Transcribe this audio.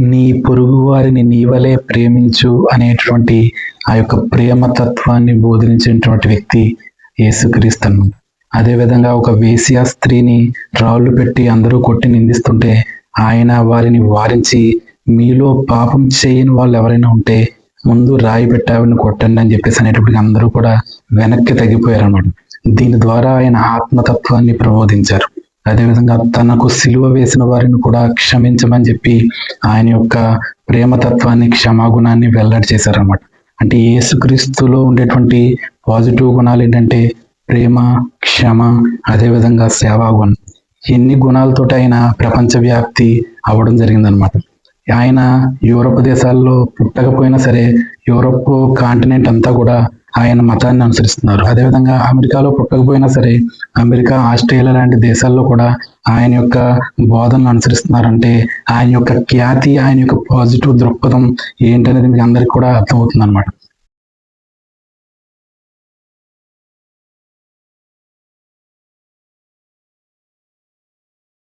నీ పొరుగు వారిని నీవలే ప్రేమించు అనేటువంటి ఆ యొక్క ప్రేమ తత్వాన్ని బోధించినటువంటి వ్యక్తి యేసుక్రీస్తు. అదేవిధంగా ఒక వేశ్యా స్త్రీని రాళ్ళు పెట్టి అందరూ కొట్టి నిందిస్తుంటే ఆయన వారిని వారించి, మీలో పాపం చేయని వాళ్ళు ఎవరైనా ఉంటే ముందు రాయి పెట్టి ఆవిడని కొట్టండి అని చెప్పేసి అనేటప్పటికి అందరూ కూడా వెనక్కి తగ్గిపోయారు అన్నమాట. దీని ద్వారా ఆయన ఆత్మతత్వాన్ని ప్రబోధించారు. అదేవిధంగా తనకు సిలువ వేసిన వారిని కూడా క్షమించమని చెప్పి ఆయన యొక్క ప్రేమతత్వాన్ని, క్షమాగుణాన్ని వెల్లడి చేశారన్నమాట. అంటే యేసుక్రీస్తులో ఉండేటువంటి పాజిటివ్ గుణాలు ఏంటంటే ప్రేమ, క్షమ, అదేవిధంగా సేవాగుణం. ఎన్ని గుణాలతో ఆయన ప్రపంచవ్యాప్తి అవ్వడం జరిగిందనమాట. ఆయన యూరోప్ దేశాల్లో పుట్టకపోయినా సరే యూరోప్ కాంటినెంట్ అంతా కూడా ఆయన మతాన్ని అనుసరిస్తున్నారు. అదేవిధంగా అమెరికాలో పుట్టకపోయినా సరే అమెరికా, ఆస్ట్రేలియా లాంటి దేశాల్లో కూడా ఆయన యొక్క బోధనలు అనుసరిస్తున్నారంటే ఆయన యొక్క ఖ్యాతి, ఆయన యొక్క పాజిటివ్ దృక్పథం ఏంటనేది మీకు అందరికీ కూడా అర్థమవుతుంది అనమాట.